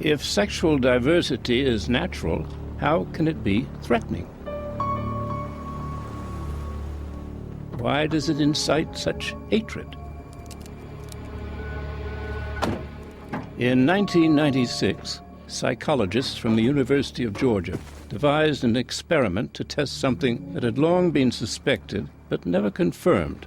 If sexual diversity is natural, how can it be threatening? Why does it incite such hatred? In 1996, psychologists from the University of Georgia devised an experiment to test something that had long been suspected but never confirmed.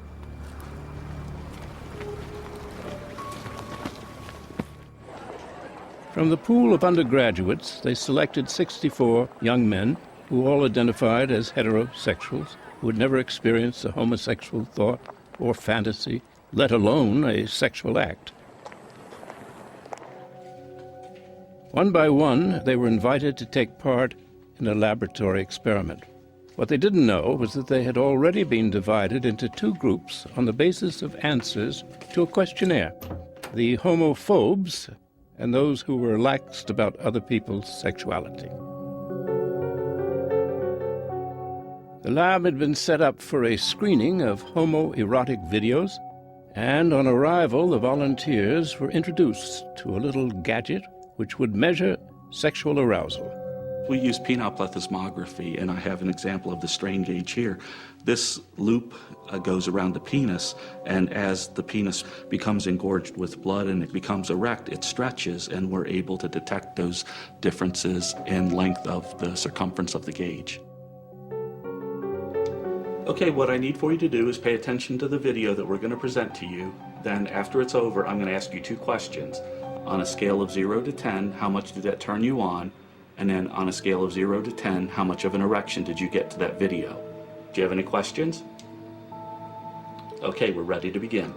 From the pool of undergraduates, they selected 64 young men who all identified as heterosexuals, who had never experienced a homosexual thought or fantasy, let alone a sexual act. One by one, they were invited to take part in a laboratory experiment. What they didn't know was that they had already been divided into two groups on the basis of answers to a questionnaire: the homophobes and those who were laxed about other people's sexuality. The lab had been set up for a screening of homo-erotic videos, and on arrival, the volunteers were introduced to a little gadget which would measure sexual arousal. We use penile plethysmography, and I have an example of the strain gauge here. This loop goes around the penis, and as the penis becomes engorged with blood and it becomes erect, it stretches, and we're able to detect those differences in length of the circumference of the gauge. Okay, what I need for you to do is pay attention to the video that we're going to present to you. Then after it's over, I'm going to ask you two questions. On a scale of 0 to 10, how much did that turn you on? And then on a scale of 0 to 10, how much of an erection did you get to that video? Do you have any questions? Okay, we're ready to begin.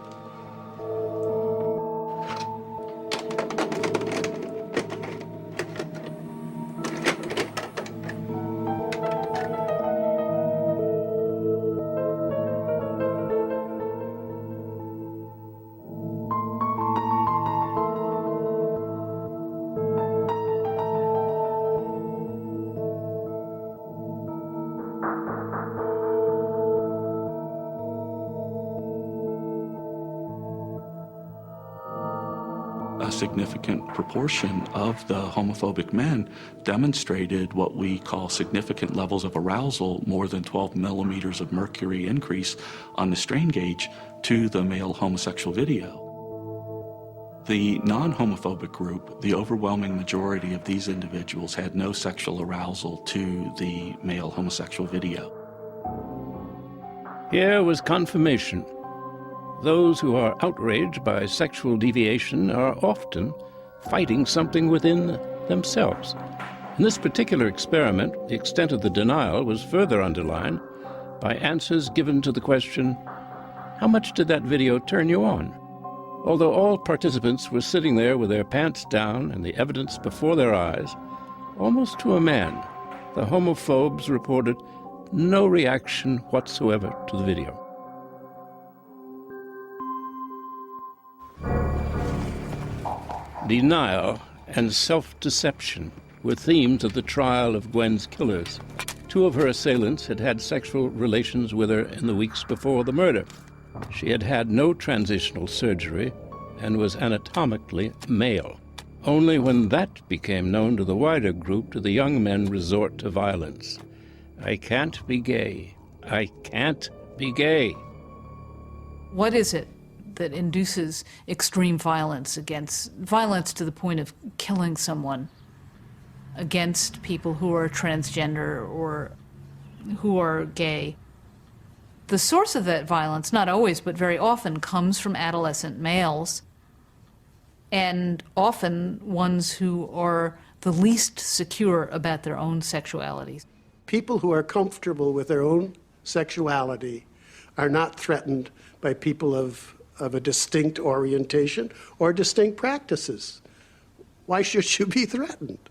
A significant proportion of the homophobic men demonstrated what we call significant levels of arousal, more than 12 millimeters of mercury increase on the strain gauge to the male homosexual video. The non-homophobic group, the overwhelming majority of these individuals had no sexual arousal to the male homosexual video. Here was confirmation. Those who are outraged by sexual deviation are often fighting something within themselves. In this particular experiment, the extent of the denial was further underlined by answers given to the question, "How much did that video turn you on?" Although all participants were sitting there with their pants down and the evidence before their eyes, almost to a man, the homophobes reported no reaction whatsoever to the video. Denial and self-deception were themes of the trial of Gwen's killers. Two of her assailants had had sexual relations with her in the weeks before the murder. She had had no transitional surgery and was anatomically male. Only when that became known to the wider group did the young men resort to violence. "I can't be gay. I can't be gay." What is it that induces extreme violence to the point of killing someone, against people who are transgender or who are gay? The source of that violence, not always, but very often, comes from adolescent males, and often ones who are the least secure about their own sexualities. People who are comfortable with their own sexuality are not threatened by people of a distinct orientation or distinct practices. Why should you be threatened?